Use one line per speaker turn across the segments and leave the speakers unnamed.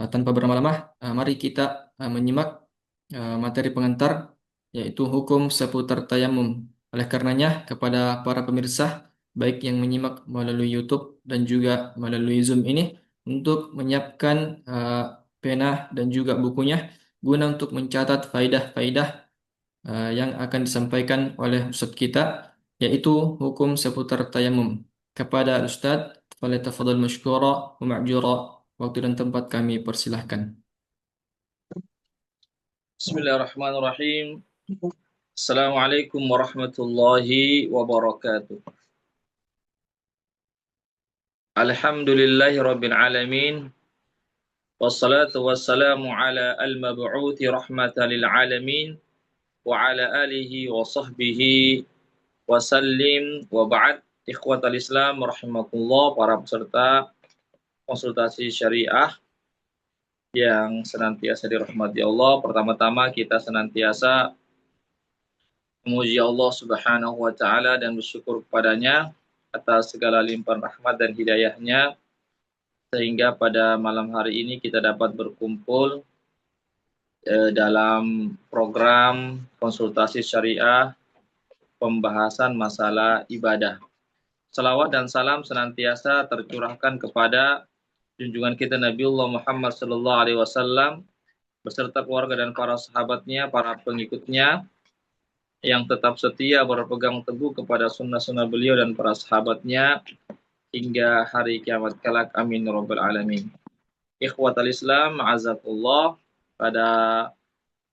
Tanpa berlama-lama, mari kita menyimak materi pengantar, yaitu hukum seputar tayamum. Oleh karenanya, kepada para pemirsa, baik yang menyimak melalui YouTube dan juga melalui Zoom ini, untuk menyiapkan pena dan juga bukunya, guna untuk mencatat faidah-faidah yang akan disampaikan oleh Ustadz kita, yaitu hukum seputar tayamum. Kepada Ustadz, falyatafadhal masykura wa ma'jura. Waktu dan tempat kami persilahkan.
Bismillahirrahmanirrahim. Assalamualaikum warahmatullahi wabarakatuh. Alhamdulillahi rabbil alamin. Wassalatu wassalamu ala al-mab'uthi rahmatan lil alamin wa ala alihi wa sahbihi wa sallim wa ba'd. Ikhwatal Islam rahimakumullah, para peserta konsultasi syariah yang senantiasa dirahmati Allah. Pertama-tama kita senantiasa memuji Allah Subhanahu wa taala dan bersyukur kepadanya atas segala limpahan rahmat dan hidayahnya, sehingga pada malam hari ini kita dapat berkumpul dalam program konsultasi syariah pembahasan masalah ibadah. Salawat dan salam senantiasa tercurahkan kepada junjungan kita Nabiullah Muhammad sallallahu alaihi wasallam beserta keluarga dan para sahabatnya, para pengikutnya yang tetap setia berpegang teguh kepada sunnah-sunnah beliau dan para sahabatnya hingga hari kiamat kelak. Amin ya rabbal alamin. Ikhwatal Islam, ma'azakullah, pada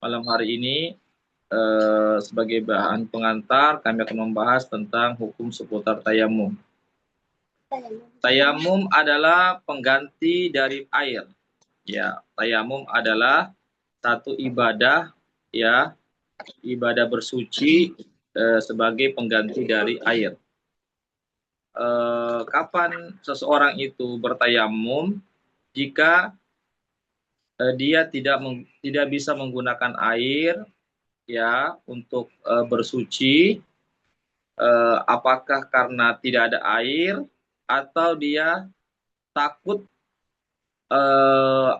malam hari ini sebagai bahan pengantar kami akan membahas tentang hukum seputar tayamum. Tayamum adalah pengganti dari air. Ya, tayamum adalah satu ibadah, ya, ibadah bersuci sebagai pengganti dari air. Kapan seseorang itu bertayamum? Jika dia tidak bisa menggunakan air, ya, untuk bersuci, apakah karena tidak ada air atau dia takut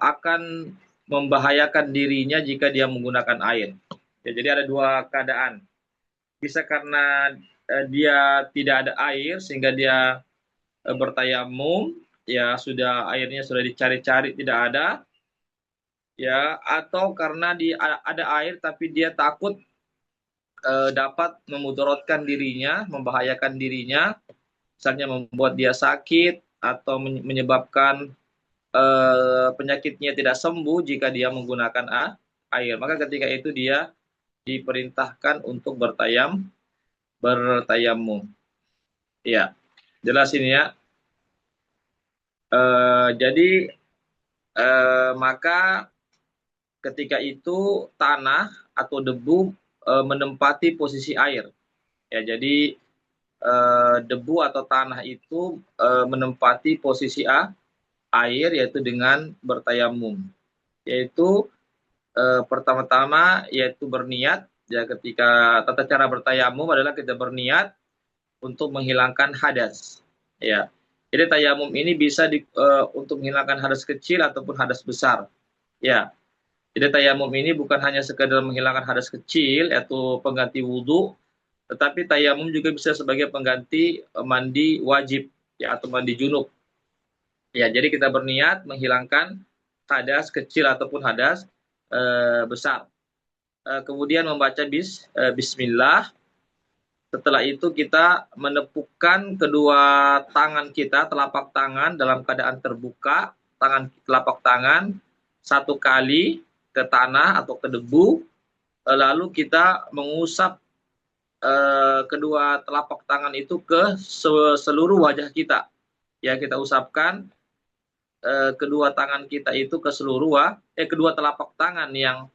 akan membahayakan dirinya jika dia menggunakan air. Ya, jadi ada dua keadaan. Bisa karena dia tidak ada air sehingga dia bertayamum, ya, airnya sudah dicari-cari tidak ada, ya, atau karena ada air tapi dia takut dapat memudaratkan dirinya, membahayakan dirinya, misalnya membuat dia sakit atau menyebabkan penyakitnya tidak sembuh jika dia menggunakan air. Maka ketika itu dia diperintahkan untuk bertayamum. Ya, jelas ini ya. Jadi maka ketika itu tanah atau debu menempati posisi air. Ya, jadi debu atau tanah itu menempati posisi air, yaitu dengan bertayamum. Yaitu pertama-tama yaitu berniat. Ya, ketika tata cara bertayamum adalah kita berniat untuk menghilangkan hadas. Ya, jadi tayamum ini bisa untuk menghilangkan hadas kecil ataupun hadas besar. Ya, jadi tayamum ini bukan hanya sekedar menghilangkan hadas kecil, yaitu pengganti wudhu, tetapi tayamum juga bisa sebagai pengganti mandi wajib, ya, atau mandi junub. Ya, jadi kita berniat menghilangkan hadas kecil ataupun hadas besar. Kemudian membaca bismillah. Setelah itu kita menepukkan kedua tangan kita, telapak tangan dalam keadaan terbuka, telapak tangan satu kali ke tanah atau ke debu, lalu kita mengusap kedua telapak tangan itu ke seluruh wajah kita. Ya, kita usapkan kedua tangan kita itu ke kedua telapak tangan yang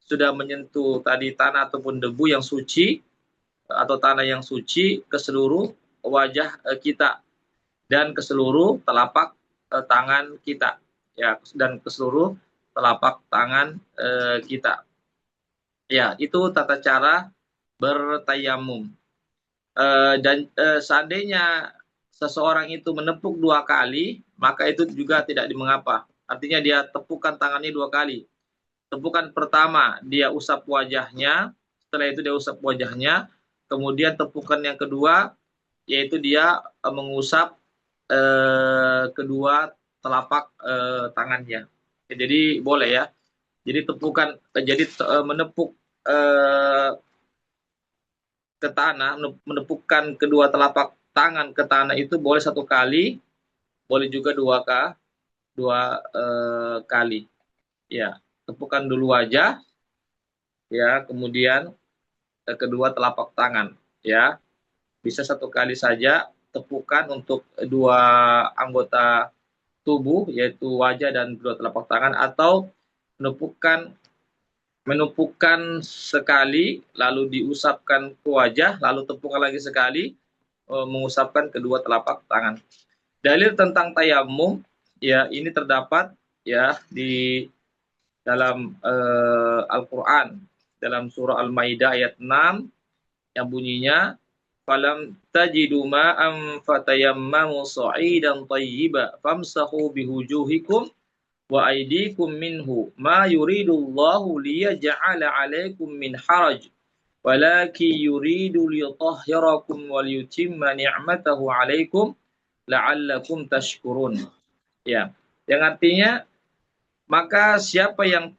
sudah menyentuh tadi tanah ataupun debu yang suci atau tanah yang suci ke seluruh wajah kita dan ke seluruh telapak tangan kita, ya, dan ke seluruh telapak tangan kita. Ya, itu tata cara bertayamum. Dan seandainya seseorang itu menepuk dua kali, maka itu juga tidak mengapa. Artinya dia tepukan tangannya 2 kali. Tepukan pertama dia usap wajahnya, setelah itu dia usap wajahnya, kemudian tepukan yang kedua yaitu dia mengusap kedua telapak tangannya. Jadi boleh ya. Jadi tepukan, jadi menepuk ke tanah, menepukkan kedua telapak tangan ke tanah itu boleh 1 kali, boleh juga dua kali. Ya, tepukan dulu wajah, ya, kemudian kedua telapak tangan, ya. Bisa 1 kali saja tepukan untuk dua anggota tubuh, yaitu wajah dan kedua telapak tangan, atau menepukkan menepukkan sekali, lalu diusapkan ke wajah, lalu tepukan lagi sekali, mengusapkan kedua telapak tangan. Dalil tentang tayamum, ya, ini terdapat ya di dalam Al-Qur'an, dalam surah Al-Maidah ayat 6 yang bunyinya falam tajidu ma'am fatayammamu sa'idan thayyiba famsahu bihujuhikum wa aydikum minhu ma yuridullahu liyaj'ala 'alaikum min haraj walaki yuridu liyutahhirakum wa liyutimma ni'matahu 'alaikum la'allakum tashkurun. Ya, yang artinya maka siapa yang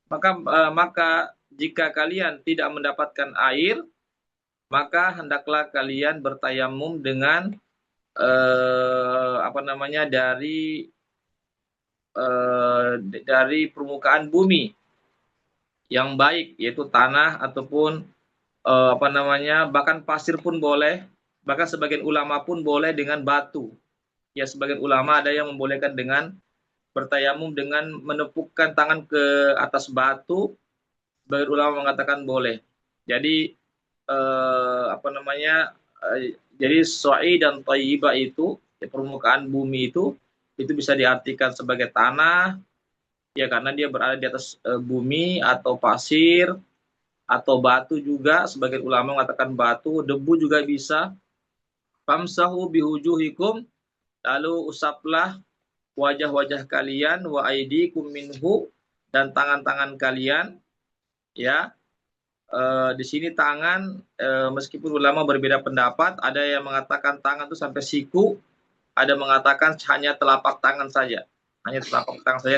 maka jika kalian tidak mendapatkan air, maka hendaklah kalian bertayamum dengan dari permukaan bumi yang baik, yaitu tanah ataupun bahkan pasir pun boleh, bahkan sebagian ulama pun boleh dengan batu. Ya, sebagian ulama ada yang membolehkan dengan bertayamum dengan menepukkan tangan ke atas batu, sebagian ulama mengatakan boleh. Jadi jadi soi dan thayyibah itu, ya, permukaan bumi itu bisa diartikan sebagai tanah, ya, karena dia berada di atas bumi, atau pasir, atau batu juga, sebagian ulama mengatakan batu, debu juga bisa. Famsahu bihujuhikum, lalu usaplah wajah-wajah kalian, wa aidikum minhu, dan tangan-tangan kalian, ya. Di sini tangan, meskipun ulama berbeda pendapat, ada yang mengatakan tangan itu sampai siku, ada mengatakan hanya telapak tangan saja,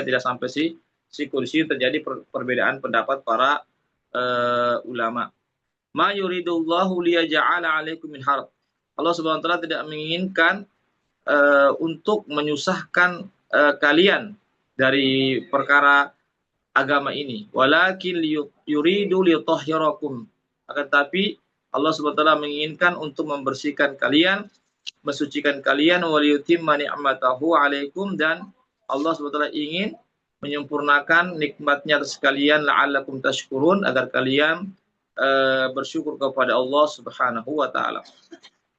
tidak sampai siku. Di sini terjadi perbedaan pendapat para ulama. Ma yuridullahu liyaj'ala 'alaikum min haraj. Allah Subhanahu wa taala tidak menginginkan untuk menyusahkan kalian dari perkara agama ini. Walakin yuridu liyutahhirakum. Akan tapi Allah Subhanahu wa taala menginginkan untuk membersihkan kalian, mensucikan kalian, wa liyutimma ni'matahu 'alaikum, dan Allah Subhanahu wa taala ingin menyempurnakan nikmatnya atas kalian, la'allakum tashkurun, agar kalian bersyukur kepada Allah Subhanahu wa taala.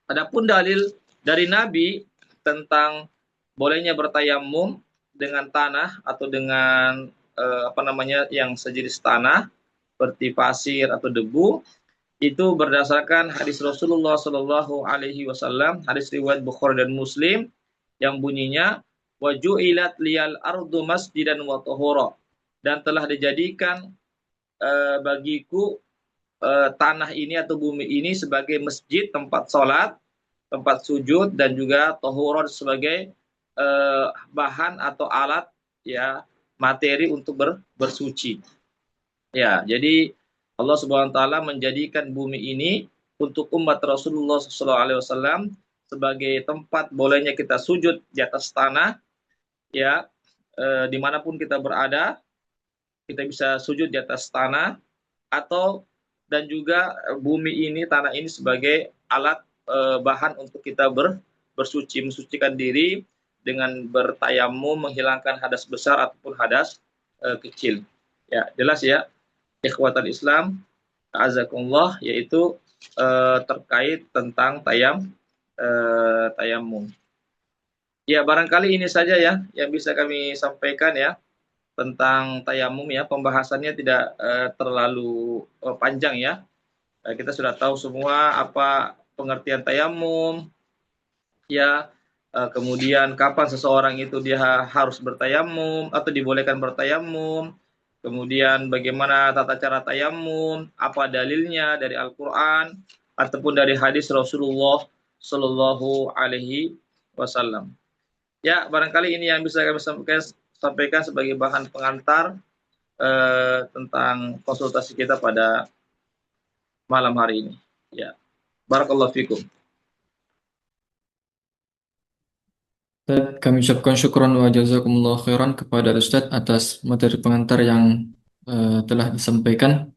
Adapun dalil dari Nabi tentang bolehnya bertayamum dengan tanah atau dengan yang sejenis tanah seperti pasir atau debu, itu berdasarkan hadis Rasulullah Shallallahu Alaihi Wasallam, hadis riwayat Bukhari dan Muslim, yang bunyinya waju'ilat liyal ardu masjidan wa tahura, dan telah dijadikan bagiku tanah ini atau bumi ini sebagai masjid, tempat sholat, tempat sujud, dan juga tahura sebagai bahan atau alat, ya, materi untuk bersuci. Ya, jadi Allah Subhanahu wa taala menjadikan bumi ini untuk umat Rasulullah SAW sebagai tempat bolehnya kita sujud di atas tanah, ya, dimanapun kita berada, kita bisa sujud di atas tanah, atau dan juga bumi ini, tanah ini sebagai alat bahan untuk kita bersuci, mensucikan diri dengan bertayamum, menghilangkan hadas besar ataupun hadas kecil. Ya, jelas ya, ikhwatal Islam, azakumullah, yaitu terkait tentang tayamum. Ya, barangkali ini saja ya yang bisa kami sampaikan ya tentang tayamum ya. Pembahasannya tidak terlalu panjang ya. Kita sudah tahu semua apa pengertian tayamum ya, kemudian kapan seseorang itu dia harus bertayamum atau dibolehkan bertayamum, kemudian bagaimana tata cara tayamum, apa dalilnya dari Al-Quran ataupun dari hadis Rasulullah Shallallahu Alaihi Wasallam. Ya, barangkali ini yang bisa kami sampaikan sebagai bahan pengantar tentang konsultasi kita pada malam hari ini. Ya, barakallahu fikum.
Kami ucapkan syukran wa jazakumullah khairan kepada Ustadz atas materi pengantar yang telah disampaikan.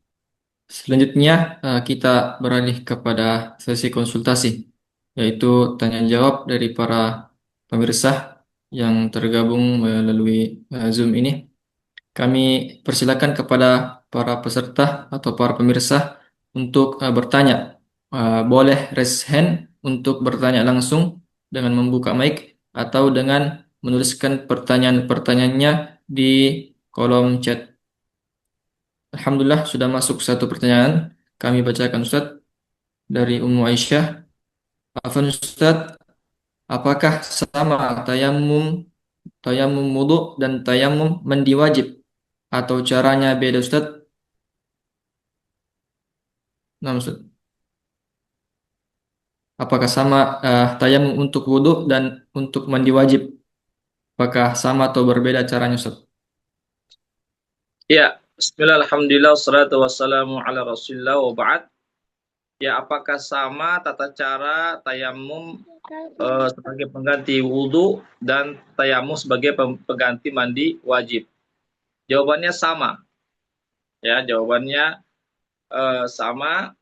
Selanjutnya kita beralih kepada sesi konsultasi, yaitu tanya jawab dari para pemirsa yang tergabung melalui Zoom ini. Kami persilakan kepada para peserta atau para pemirsa untuk bertanya. Boleh raise hand untuk bertanya langsung dengan membuka mic atau dengan menuliskan pertanyaan-pertanyaannya di kolom chat. Alhamdulillah sudah masuk satu pertanyaan. Kami bacakan Ustaz dari Ummu Aisyah. Afan Ustaz, apakah sama tayamum wudu dan tayamum mandi wajib atau caranya beda Ustaz? Nah, Ustaz. Apakah sama tayamum untuk wudu dan untuk mandi wajib? Apakah sama atau berbeda caranya Ustaz?
Ya, bismillah, alhamdulillah, wassalatu wassalamu ala rasulillah wa ba'd. Ya, apakah sama tata cara tayamum sebagai pengganti wudhu dan tayamum sebagai pengganti mandi wajib? Jawabannya sama. Ya, jawabannya sama.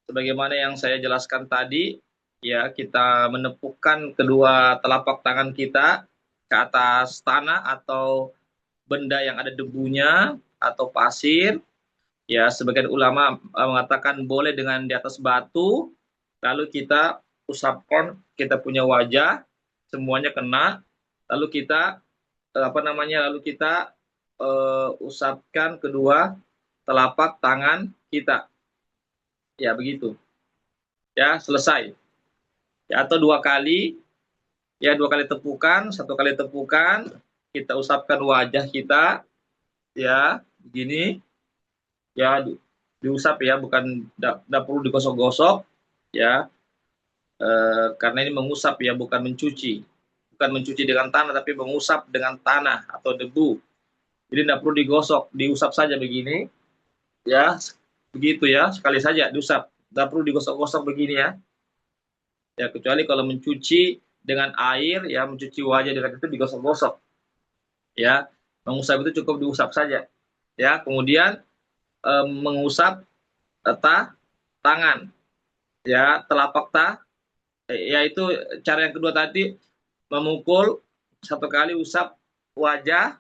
Sebagaimana yang saya jelaskan tadi, ya kita menepukkan kedua telapak tangan kita ke atas tanah atau benda yang ada debunya atau pasir. Ya, sebagian ulama mengatakan boleh dengan di atas batu, lalu kita usapkan, kita punya wajah, semuanya kena, lalu kita lalu kita usapkan kedua telapak tangan kita. Ya, begitu. Ya, selesai. Ya, atau dua kali, ya dua kali tepukan, satu kali tepukan, kita usapkan wajah kita, ya, begini, ya diusap ya, bukan tidak perlu digosok-gosok, ya, karena ini mengusap ya, bukan mencuci dengan tanah, tapi mengusap dengan tanah atau debu. Jadi tidak perlu digosok, diusap saja begini, ya, begitu ya, sekali saja diusap, tidak perlu digosok-gosok begini ya. Ya, kecuali kalau mencuci dengan air, ya mencuci wajah dengan itu digosok-gosok. Ya, mengusap itu cukup diusap saja. Ya, kemudian mengusap tangan, ya telapak yaitu cara yang kedua tadi, memukul satu kali, usap wajah,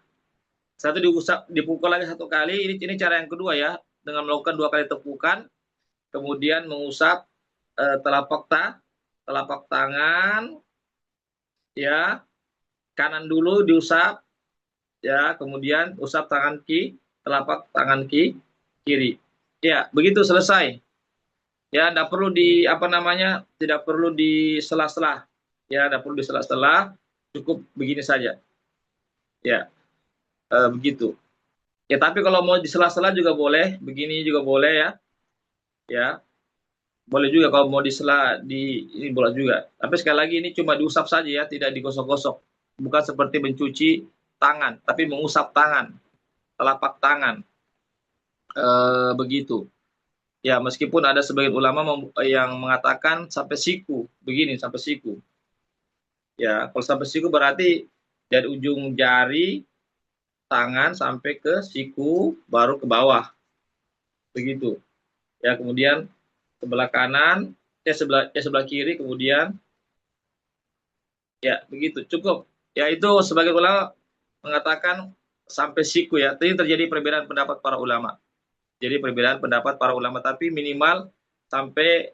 satu diusap, dipukul lagi satu kali. Ini cara yang kedua ya, dengan melakukan dua kali tepukan, kemudian mengusap telapak tangan, ya kanan dulu diusap, ya kemudian usap telapak tangan kiri. Ya, begitu selesai. Ya, tidak perlu tidak perlu disela-sela. Ya, tidak perlu disela-sela, cukup begini saja. Ya, begitu. Ya, tapi kalau mau disela-sela juga boleh, begini juga boleh ya. Ya, boleh juga kalau mau disela, ini boleh juga. Tapi sekali lagi ini cuma diusap saja ya, tidak digosok-gosok. Bukan seperti mencuci tangan, tapi mengusap tangan, telapak tangan. Begitu. Ya, meskipun ada sebagian ulama yang mengatakan sampai siku, begini sampai siku. Ya, kalau sampai siku berarti dari ujung jari tangan sampai ke siku baru ke bawah. Begitu. Ya, kemudian sebelah kanan, sebelah kiri, kemudian ya begitu, cukup. Ya, itu sebagian ulama mengatakan sampai siku ya. Ini terjadi perbedaan pendapat para ulama. Jadi perbedaan pendapat para ulama, tapi minimal sampai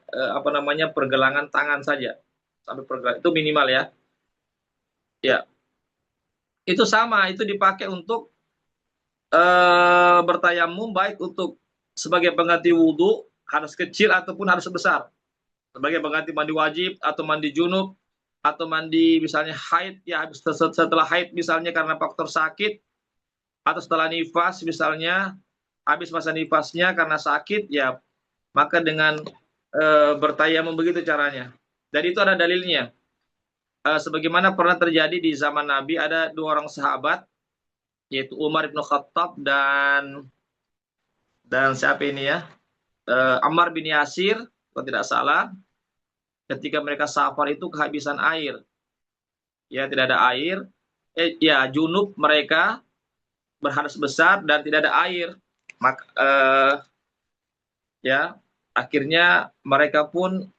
pergelangan tangan saja. Sampai pergelangan itu minimal ya. Ya. Itu sama, itu dipakai untuk bertayamum, baik untuk sebagai pengganti wudhu, hadas kecil ataupun hadas besar. Sebagai pengganti mandi wajib atau mandi junub, atau mandi misalnya haid, ya setelah haid misalnya karena faktor sakit, atau setelah nifas misalnya habis masa nifasnya karena sakit, ya maka dengan bertayamum, begitu caranya. Dan itu ada dalilnya. Sebagaimana pernah terjadi di zaman Nabi, ada dua orang sahabat, yaitu Umar bin Khattab dan siapa ini ya, Ammar bin Yasir, kalau tidak salah. Ketika mereka safar itu kehabisan air, ya tidak ada air, ya junub mereka, berhadas besar dan tidak ada air, maka ya akhirnya mereka pun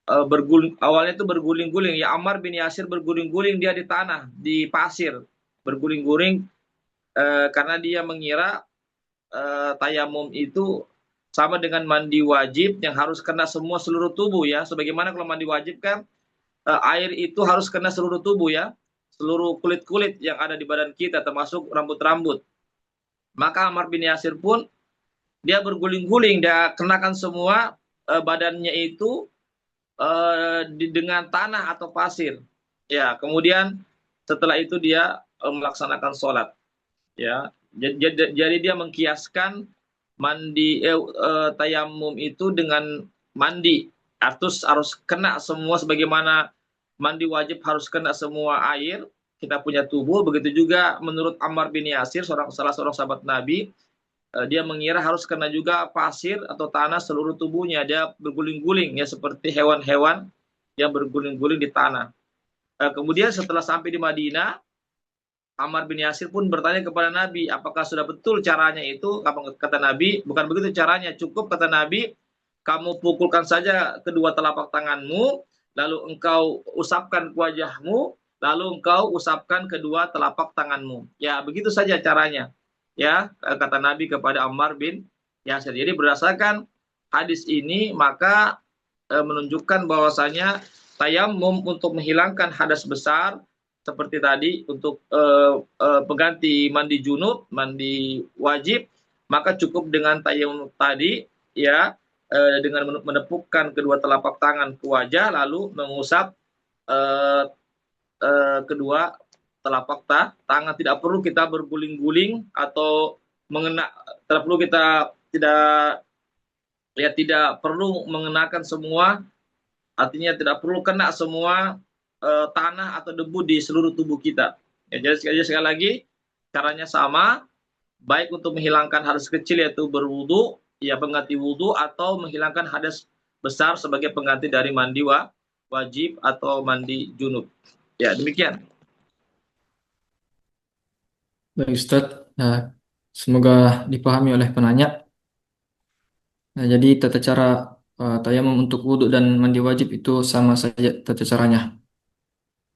berguling, awalnya itu berguling-guling, ya Ammar bin Yasir berguling-guling dia di tanah, di pasir, berguling-guling, karena dia mengira tayamum itu sama dengan mandi wajib yang harus kena semua seluruh tubuh, ya sebagaimana kalau mandi wajib kan air itu harus kena seluruh tubuh, ya seluruh kulit-kulit yang ada di badan kita termasuk rambut-rambut. Maka Ammar bin Yasir pun dia berguling-guling, dia kenakan semua badannya itu dengan tanah atau pasir. Ya, kemudian setelah itu dia melaksanakan sholat. Ya, jadi dia mengkiaskan mandi tayamum itu dengan mandi. Harus kena semua, sebagaimana mandi wajib harus kena semua air kita punya tubuh. Begitu juga menurut Ammar bin Yasir, salah seorang sahabat Nabi, dia mengira harus kena juga pasir atau tanah seluruh tubuhnya. Dia berguling-guling, ya seperti hewan-hewan yang berguling-guling di tanah. Kemudian setelah sampai di Madinah, Ammar bin Yasir pun bertanya kepada Nabi, apakah sudah betul caranya itu? Kata Nabi, bukan begitu caranya. Cukup, kata Nabi, kamu pukulkan saja kedua telapak tanganmu, lalu engkau usapkan ke wajahmu, lalu engkau usapkan kedua telapak tanganmu. Ya, begitu saja caranya. Ya, kata Nabi kepada Ammar bin Yasir. Jadi berdasarkan hadis ini, maka menunjukkan bahwasanya tayamum untuk menghilangkan hadas besar seperti tadi untuk pengganti mandi junub, mandi wajib, maka cukup dengan tayamum tadi, ya, dengan menepukkan kedua telapak tangan ke wajah lalu mengusap kedua telapak tangan. Tidak perlu kita berguling-guling atau tidak perlu kita tidak perlu mengenakan semua, artinya tidak perlu kena semua tanah atau debu di seluruh tubuh kita. Ya, jadi sekali lagi caranya sama, baik untuk menghilangkan hadas kecil yaitu berwudu, ya pengganti wudu, atau menghilangkan hadas besar sebagai pengganti dari mandi wajib atau mandi junub. Ya, demikian.
Baik Ustaz, nah, semoga dipahami oleh penanya. Nah, jadi tata cara tayamum untuk wudhu dan mandi wajib itu sama saja tata caranya.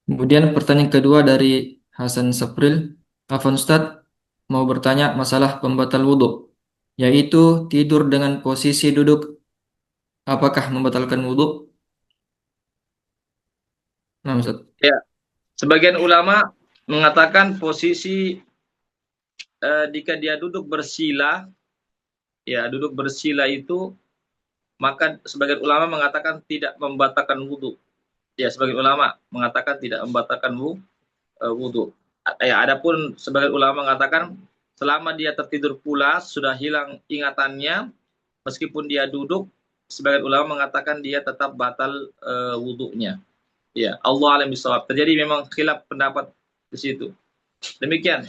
Kemudian pertanyaan kedua dari Hasan Sapril, Afwan Ustaz mau bertanya masalah pembatal wudhu, yaitu tidur dengan posisi duduk. Apakah membatalkan wudhu? Nah, Ustaz.
Ya, sebagian ulama mengatakan posisi jika dia duduk bersila, ya duduk bersila itu, maka sebagian ulama mengatakan tidak membatalkan wudhu. Ya, sebagian ulama mengatakan tidak membatalkan wudhu. Ya, adapun sebagian ulama mengatakan selama dia tertidur pulas, sudah hilang ingatannya, meskipun dia duduk, sebagian ulama mengatakan dia tetap batal wudhunya. Ya, Allah alam bisawab. Terjadi memang khilaf pendapat di situ. Demikian.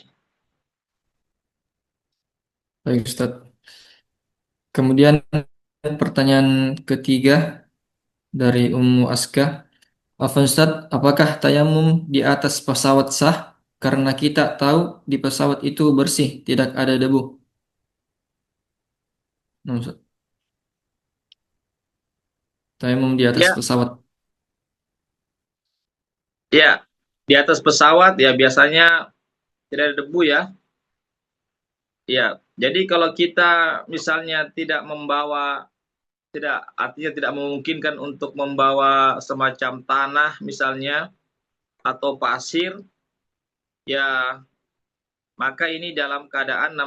Baik Ustaz. Kemudian pertanyaan ketiga dari Ummu Aska. Afwan Ustaz, apakah tayamum di atas pesawat sah? Karena kita tahu di pesawat itu bersih, tidak ada debu. Nah, Ustaz. Tayamum di atas
Ya,
pesawat.
ya. Di atas pesawat ya biasanya tidak ada debu, ya. Ya. Jadi kalau kita misalnya artinya tidak memungkinkan untuk membawa semacam tanah misalnya atau pasir, ya maka ini dalam keadaan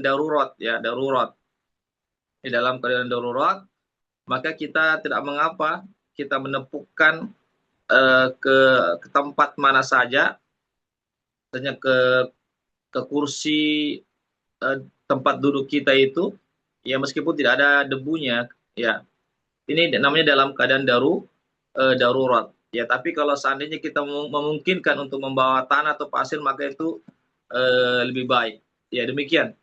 darurat, ya darurat. Di dalam keadaan darurat, maka kita tidak mengapa kita menepukkan ke tempat mana saja, misalnya ke kursi tempat duduk kita itu, ya meskipun tidak ada debunya, ya ini namanya dalam keadaan darurat. Ya, tapi kalau seandainya kita memungkinkan untuk membawa tanah atau pasir, maka itu lebih baik. Ya, demikian.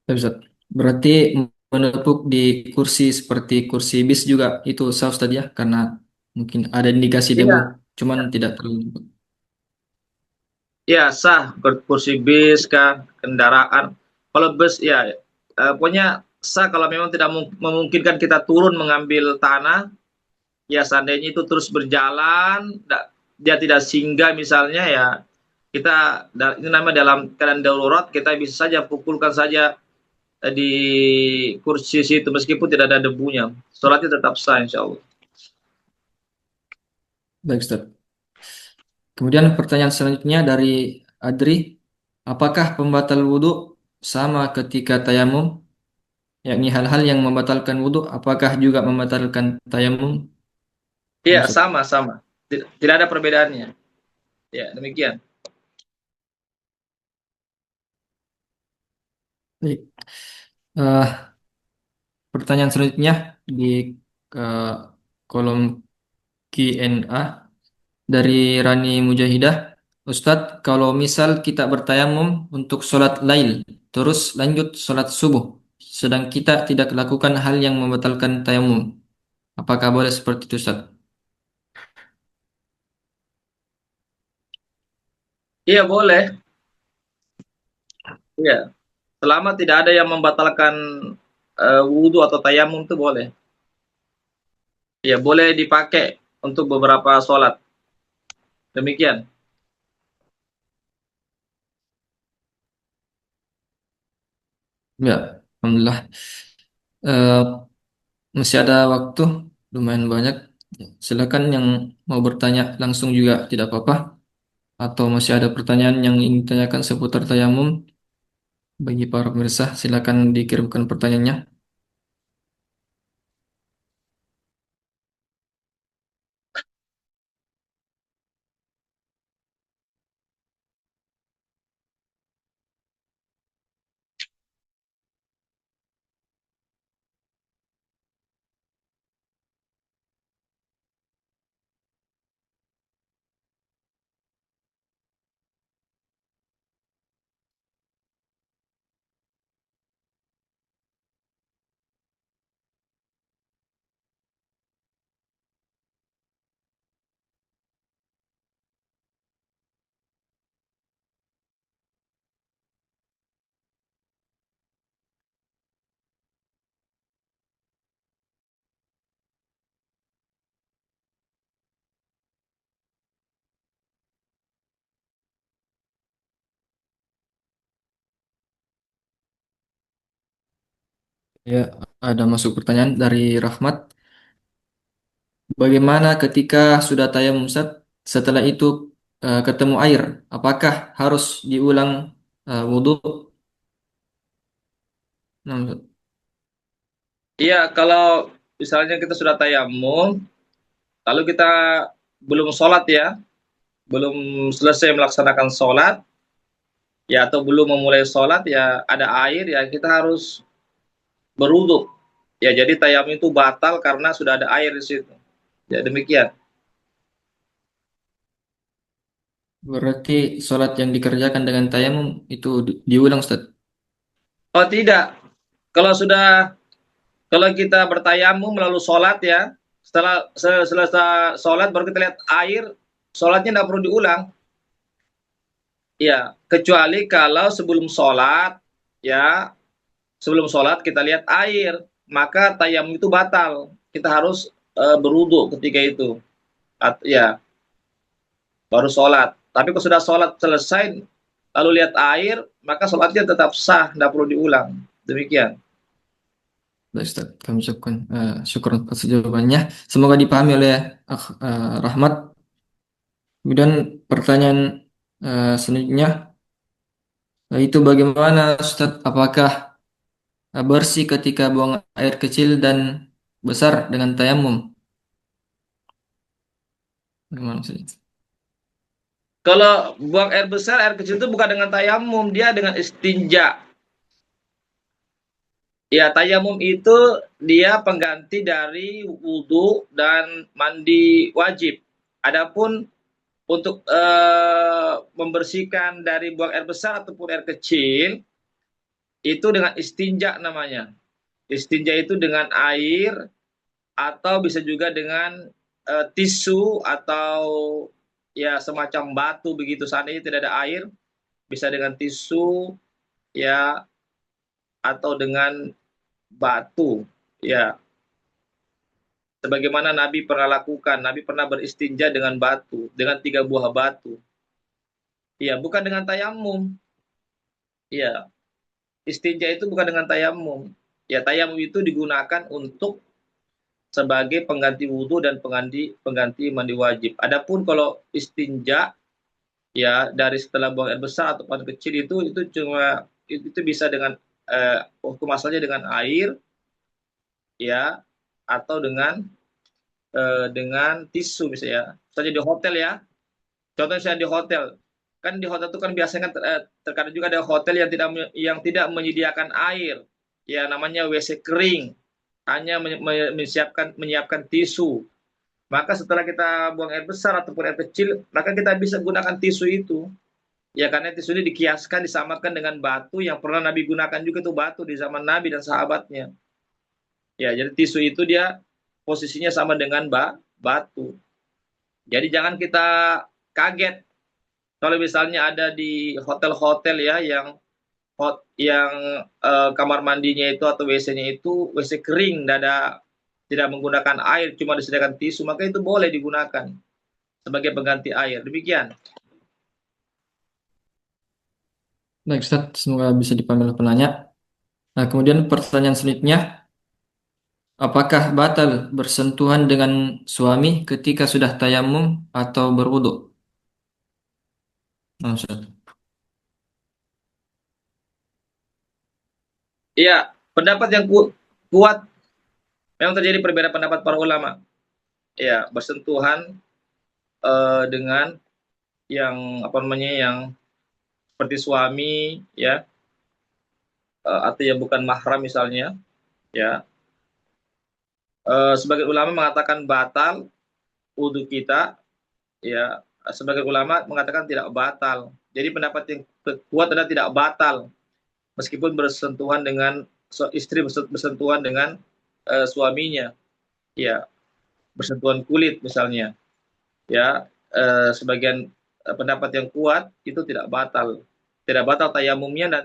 Ya, Ustaz. Berarti menepuk di kursi seperti kursi bis juga itu sah Ustaz ya, karena mungkin ada indikasi debu,
Iya,
cuman tidak terlalu.
ya sah, kursi bis kah, kendaraan. Kalau bus ya pokoknya sah kalau memang tidak memungkinkan kita turun mengambil tanah, ya seandainya itu terus berjalan, dia tidak singgah misalnya, ya kita ini namanya dalam keadaan darurat, kita bisa saja pukulkan saja di kursi situ meskipun tidak ada debunya. Sholatnya tetap sah insya Allah.
Baik Ustaz. Kemudian pertanyaan selanjutnya dari Adri, apakah pembatal wudhu sama ketika tayamum? Yakni hal-hal yang membatalkan wudhu, apakah juga membatalkan tayamum?
Iya,
Nah, Ustaz.
sama-sama. Tidak ada perbedaannya. Ya, demikian.
Baik. Eh, Pertanyaan selanjutnya di eh, kolom Q&A dari Rani Mujahidah. Ustadz, kalau misal kita bertayamum untuk sholat lail, terus lanjut sholat subuh, sedang kita tidak lakukan hal yang membatalkan tayamum, apakah boleh seperti itu, Ustadz?
Iya, boleh. Iya. Selama tidak ada yang membatalkan wudhu atau tayamum itu boleh. Ya, boleh dipakai untuk beberapa sholat. Demikian.
Ya, Alhamdulillah. Eh, Masih ada waktu, lumayan banyak. Silakan yang mau bertanya langsung juga tidak apa-apa. Atau masih ada pertanyaan yang ingin ditanyakan seputar tayamum bagi para pemirsa, silakan dikirimkan pertanyaannya. Ya, ada masuk pertanyaan dari Rahmat. Bagaimana ketika sudah tayamum Ustaz, setelah itu ketemu air, apakah harus diulang wudhu? Nah, Ustaz.
Iya, kalau misalnya kita sudah tayamum, lalu kita belum sholat ya, belum selesai melaksanakan sholat, ya atau belum memulai sholat, ya ada air, ya kita harus berwudhu. Ya, jadi tayamum itu batal karena sudah ada air di situ. Ya, demikian.
Berarti sholat yang dikerjakan dengan tayamum itu diulang Ustaz.
Oh tidak, kalau sudah kalau kita bertayamum melalui sholat ya, setelah selesai sholat baru kita lihat air, sholatnya tidak perlu diulang. Ya, kecuali kalau sebelum sholat, ya sebelum sholat kita lihat air, maka tayamum itu batal. Kita harus berwudu ketika itu. Ya, baru sholat. Tapi kalau sudah sholat selesai, lalu lihat air, maka sholatnya tetap sah, tidak perlu diulang. Demikian.
Baik, Ustaz, kami ucapkan syukur atas jawabannya. Semoga dipahami oleh Rahmat. Kemudian pertanyaan selanjutnya, itu bagaimana Ustaz? Apakah bersih ketika buang air kecil dan besar dengan tayamum? Gimana sih?
Kalau buang air besar, air kecil itu bukan dengan tayamum, dia dengan istinja. Ya, tayamum itu dia pengganti dari wudhu dan mandi wajib. Adapun untuk membersihkan dari buang air besar ataupun air kecil, itu dengan istinja namanya. Istinja itu dengan air atau bisa juga dengan tisu atau ya semacam batu begitu. Seandainya tidak ada air, bisa dengan tisu ya atau dengan batu ya. Sebagaimana Nabi pernah lakukan, Nabi pernah beristinja dengan batu, dengan 3 buah batu. Iya, bukan dengan tayamum. Iya, istinja itu bukan dengan tayamum. Ya, tayamum itu digunakan untuk sebagai pengganti wudhu dan pengganti pengganti mandi wajib. Adapun kalau istinja ya dari setelah buang air besar atau air kecil itu cuma itu bisa dengan hukum asalnya dengan air ya atau dengan tisu misalnya. Misalnya di hotel ya. Contohnya saya di hotel. Kan di hotel itu kan biasanya kan terkadang juga ada hotel yang tidak menyediakan air. Ya namanya WC kering. Hanya menyiapkan tisu. Maka setelah kita buang air besar ataupun air kecil, maka kita bisa gunakan tisu itu. Ya karena tisu ini dikiaskan, disamakan dengan batu yang pernah Nabi gunakan juga tuh batu di zaman Nabi dan sahabatnya. Ya, jadi tisu itu dia posisinya sama dengan batu. Jadi jangan kita kaget kalau misalnya ada di hotel-hotel ya yang kamar mandinya itu atau WC-nya itu WC kering, tidak menggunakan air, cuma disediakan tisu, maka itu boleh digunakan sebagai pengganti air. Demikian.
Baik, Ustaz, semoga bisa dipahami oleh penanya. Nah, kemudian pertanyaan selanjutnya, apakah batal bersentuhan dengan suami ketika sudah tayamum atau berwudu? Nah, Ustaz.
Iya, pendapat yang kuat memang terjadi perbedaan pendapat para ulama. Ya, bersentuhan dengan yang apa namanya yang seperti suami ya atau yang bukan mahram misalnya ya. Sebagai ulama mengatakan batal wudhu kita ya, sebagai ulama mengatakan tidak batal. Jadi pendapat yang kuat adalah tidak batal meskipun bersentuhan dengan istri bersentuhan dengan suaminya ya, bersentuhan kulit misalnya ya. Sebagian pendapat yang kuat itu tidak batal tayamumnya dan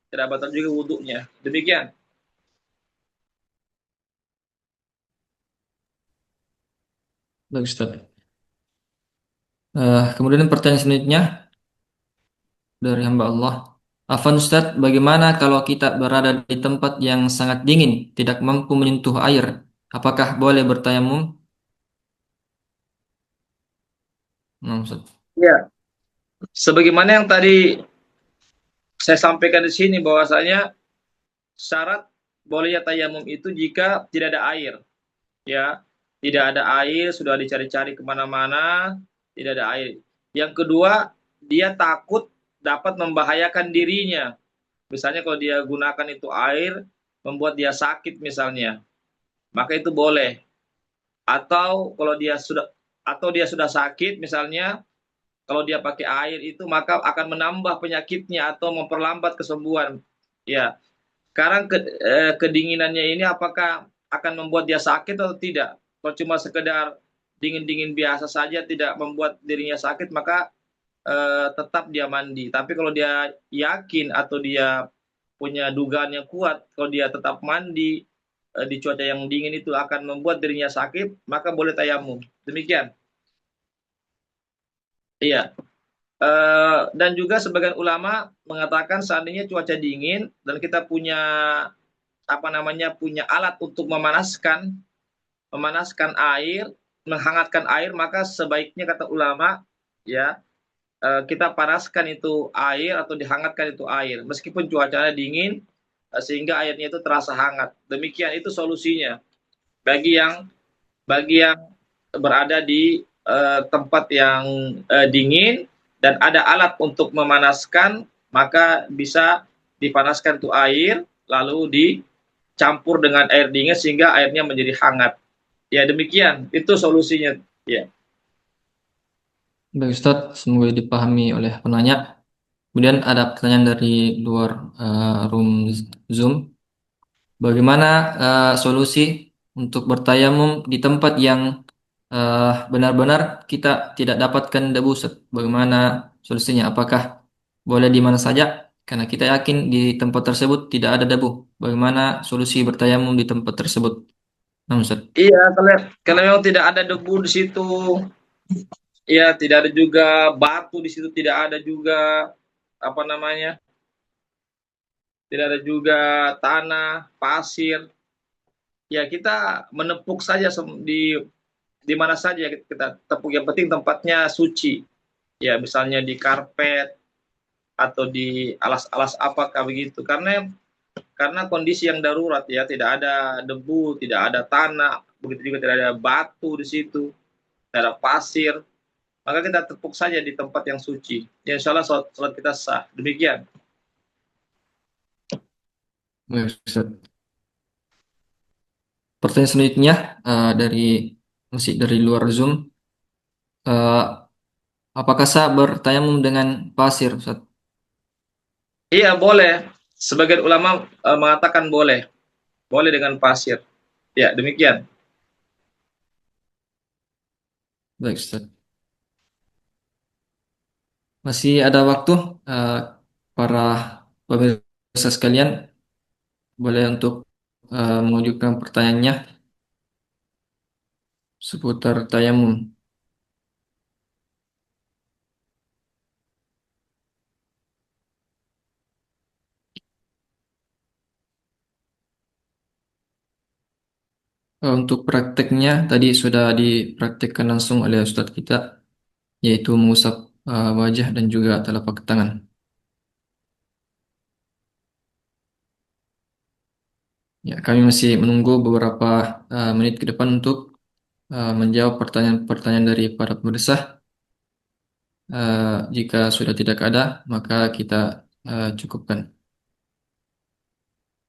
tidak batal juga wudhunya. Demikian.
Baik, Ustaz. Kemudian pertanyaan selanjutnya dari hamba Allah. Afan Ustaz, bagaimana kalau kita berada di tempat yang sangat dingin, tidak mampu menyentuh air? Apakah boleh bertayamum? Nah, Ustaz.
Ya, sebagaimana yang tadi saya sampaikan di sini bahwasanya syarat bolehnya tayamum itu jika tidak ada air, ya, tidak ada air, sudah dicari-cari kemana-mana, tidak ada air. Yang kedua, dia takut dapat membahayakan dirinya. Misalnya kalau dia gunakan itu air, membuat dia sakit misalnya, maka itu boleh. Atau dia sudah sakit misalnya, kalau dia pakai air itu maka akan menambah penyakitnya atau memperlambat kesembuhan. Ya, sekarang kedinginannya ini apakah akan membuat dia sakit atau tidak? Kalau cuma sekedar dingin-dingin biasa saja tidak membuat dirinya sakit, maka tetap dia mandi. Tapi kalau dia yakin atau dia punya dugaan yang kuat, kalau dia tetap mandi di cuaca yang dingin itu akan membuat dirinya sakit, maka boleh tayamum. Demikian. Iya. Dan juga sebagian ulama mengatakan seandainya cuaca dingin dan kita punya punya alat untuk memanaskan air, menghangatkan air, maka sebaiknya kata ulama ya kita panaskan itu air atau dihangatkan itu air meskipun cuacanya dingin, sehingga airnya itu terasa hangat. Demikian itu solusinya. bagi yang berada di tempat yang dingin dan ada alat untuk memanaskan, maka bisa dipanaskan tuh air lalu dicampur dengan air dingin sehingga airnya menjadi hangat. Ya demikian, itu solusinya. Ya.
Baik Ustadz, semoga dipahami oleh penanya. Kemudian ada pertanyaan dari luar room Zoom. Bagaimana solusi untuk bertayamum di tempat yang benar-benar kita tidak dapatkan debu, Ustaz? Bagaimana solusinya? Apakah boleh di mana saja? Karena kita yakin di tempat tersebut tidak ada debu. Bagaimana solusi bertayamum di tempat tersebut? Nah, Ustaz.
Iya, kalau memang tidak ada debu di situ, ya tidak ada juga batu di situ, tidak ada juga apa namanya, tidak ada juga tanah, pasir. Ya kita menepuk saja di mana saja kita tepuk. Yang penting tempatnya suci. Ya misalnya di karpet atau di alas-alas apakah begitu. Karena kondisi yang darurat ya, tidak ada debu, tidak ada tanah, begitu juga tidak ada batu di situ, tidak ada pasir. Maka kita tepuk saja di tempat yang suci. Ya, insya Allah sholat kita sah. Demikian.
Baik, Ustaz. Pertanyaan selanjutnya masih dari luar Zoom. Eh, apakah sah bertayamum dengan pasir, Ustaz?
Iya boleh. Sebagian ulama mengatakan boleh. Boleh dengan pasir. Ya demikian.
Baik, Ustaz. Masih ada waktu, eh, para pemirsa sekalian, boleh untuk mengajukan pertanyaannya seputar tayamum. Untuk prakteknya tadi sudah dipraktekkan langsung oleh Ustadz kita, yaitu mengusap wajah dan juga telapak tangan. Ya, kami masih menunggu beberapa menit ke depan untuk menjawab pertanyaan-pertanyaan dari para pemirsa. Jika sudah tidak ada, maka kita cukupkan.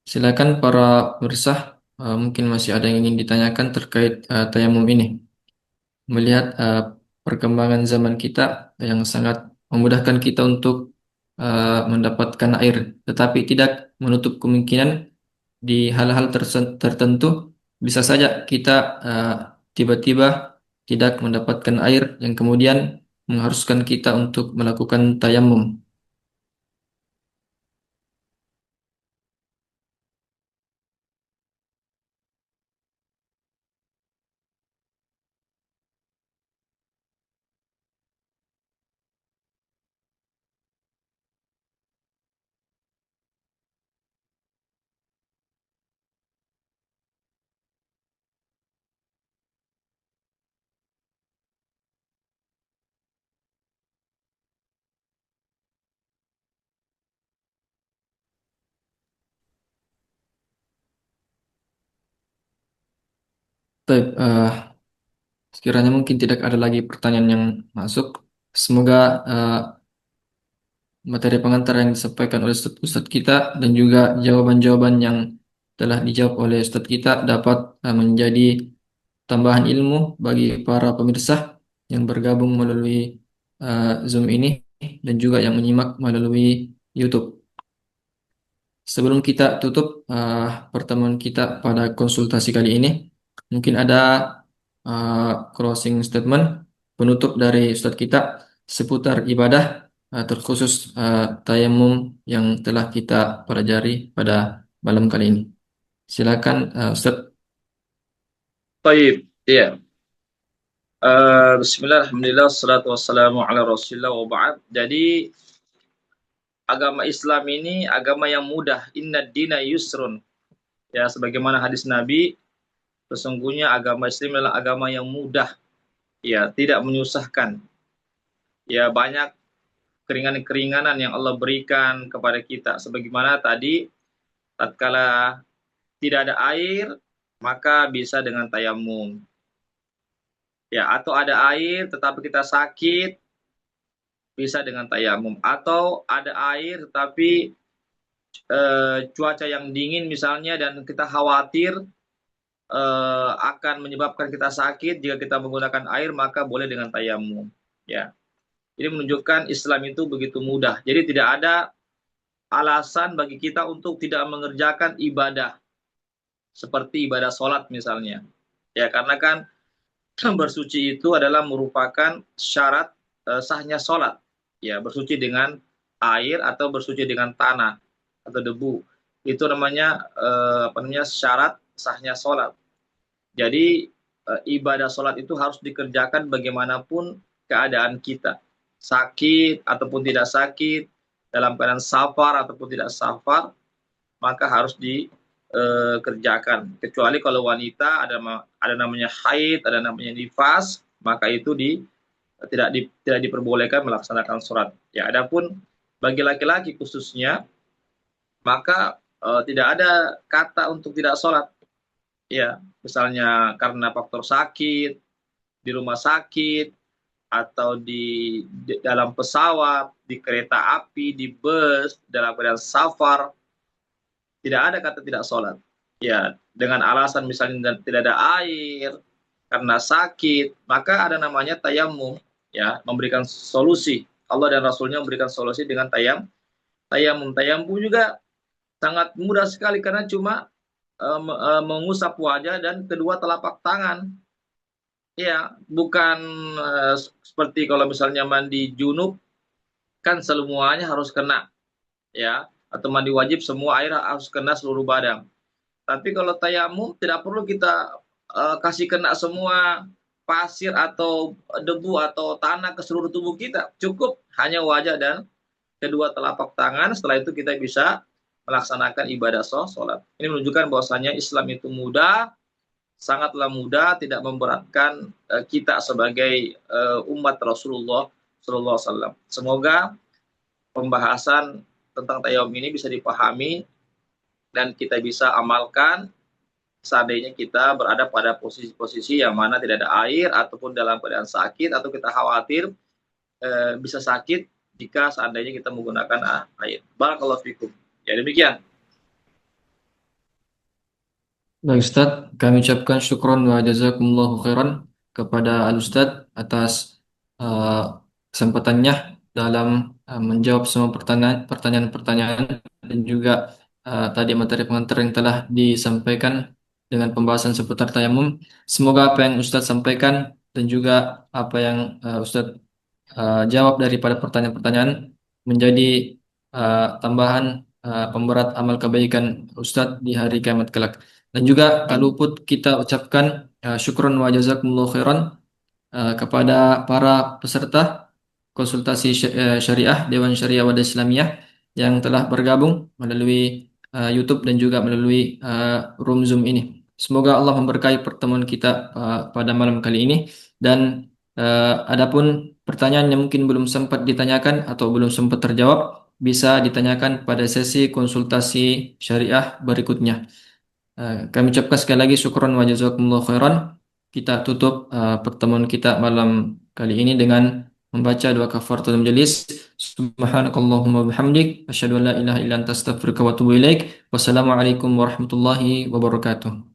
Silakan para pemirsa, mungkin masih ada yang ingin ditanyakan terkait tayamum ini. Melihat perkembangan zaman kita yang sangat memudahkan kita untuk mendapatkan air, tetapi tidak menutup kemungkinan di hal-hal tertentu bisa saja kita eh, tiba-tiba tidak mendapatkan air yang kemudian mengharuskan kita untuk melakukan tayamum. Baik, sekiranya mungkin tidak ada lagi pertanyaan yang masuk. Semoga eh, materi pengantar yang disampaikan oleh Ustadz kita dan juga jawaban-jawaban yang telah dijawab oleh Ustadz kita dapat menjadi tambahan ilmu bagi para pemirsa yang bergabung melalui Zoom ini dan juga yang menyimak melalui YouTube. Sebelum kita tutup pertemuan kita pada konsultasi kali ini, mungkin ada closing statement penutup dari Ustadz kita seputar ibadah terkhusus tayamum yang telah kita pelajari pada malam kali ini. Silakan Ustadz.
Baik. Iya. Bismillah, alhamdulillah, salatu wassalamu ala rasulillah wa ba'd. Jadi agama Islam ini agama yang mudah. Inna dina yusrun. Ya, sebagaimana hadis Nabi, sesungguhnya agama Islam adalah agama yang mudah. Ya, tidak menyusahkan. Ya, banyak keringanan-keringanan yang Allah berikan kepada kita. Sebagaimana tadi, tatkala tidak ada air, maka bisa dengan tayamum. Ya, atau ada air tetapi kita sakit, bisa dengan tayamum. Atau ada air tetapi cuaca yang dingin misalnya dan kita khawatir akan menyebabkan kita sakit jika kita menggunakan air, maka boleh dengan tayamum. Ya, ini menunjukkan Islam itu begitu mudah. Jadi tidak ada alasan bagi kita untuk tidak mengerjakan ibadah seperti ibadah sholat misalnya. Ya, karena kan bersuci itu adalah merupakan syarat sahnya sholat. Ya, bersuci dengan air atau bersuci dengan tanah atau debu. Itu namanya syarat sahnya sholat. Jadi ibadah sholat itu harus dikerjakan bagaimanapun keadaan kita. Sakit ataupun tidak sakit, dalam keadaan safar ataupun tidak safar, maka harus dikerjakan. Kecuali kalau wanita ada namanya haid, ada namanya nifas, maka itu tidak diperbolehkan melaksanakan sholat. Ya, adapun bagi laki-laki khususnya, maka tidak ada kata untuk tidak sholat. Ya, misalnya karena faktor sakit, di rumah sakit, atau di dalam pesawat, di kereta api, di bus, dalam keadaan safar, tidak ada kata tidak sholat. Ya, dengan alasan misalnya tidak ada air, karena sakit, maka ada namanya tayamum, ya, memberikan solusi. Allah dan Rasulnya memberikan solusi dengan tayamum. Tayamum juga sangat mudah sekali karena cuma mengusap wajah dan kedua telapak tangan. Ya, bukan seperti kalau misalnya mandi junub kan semuanya harus kena, ya, atau mandi wajib semua air harus kena seluruh badan. Tapi kalau tayamum tidak perlu kita kasih kena semua pasir atau debu atau tanah ke seluruh tubuh kita. Cukup hanya wajah dan kedua telapak tangan. Setelah itu kita bisa melaksanakan ibadah sholat. Ini menunjukkan bahwasanya Islam itu mudah, sangatlah mudah, tidak memberatkan kita sebagai umat Rasulullah Sallallahu Alaihi Wasallam. Semoga pembahasan tentang tayamum ini bisa dipahami dan kita bisa amalkan seandainya kita berada pada posisi-posisi yang mana tidak ada air ataupun dalam keadaan sakit atau kita khawatir bisa sakit jika seandainya kita menggunakan air. Barakallahu fikum. Ya, demikian.
Baik Ustaz, kami ucapkan syukron wa jazakumullahu khairan kepada Al Ustaz atas uh, kesempatannya dalam menjawab semua pertanyaan-pertanyaan dan juga tadi materi pengantar yang telah disampaikan dengan pembahasan seputar tayamum. Semoga apa yang Ustaz sampaikan dan juga apa yang Ustaz jawab daripada pertanyaan-pertanyaan menjadi tambahan pemberat amal kebaikan Ustadz di hari kiamat kelak. Dan juga tak luput kita ucapkan syukron wa jazakumullahu khairan kepada para peserta konsultasi syariah Dewan Syariah Wadah Islamiyah yang telah bergabung melalui YouTube dan juga melalui room Zoom ini. Semoga Allah memberkahi pertemuan kita pada malam kali ini dan adapun pertanyaan yang mungkin belum sempat ditanyakan atau belum sempat terjawab bisa ditanyakan pada sesi konsultasi syariah berikutnya. Kami ucapkan sekali lagi syukron wa jazakumullahu khairan. Kita tutup pertemuan kita malam kali ini dengan membaca doa kafaratul majelis. Subhanakallahumma bihamdik asyhadu an la ilaha illa anta astaghfiruka wa atubu ilaik. Wassalamualaikum warahmatullahi wabarakatuh.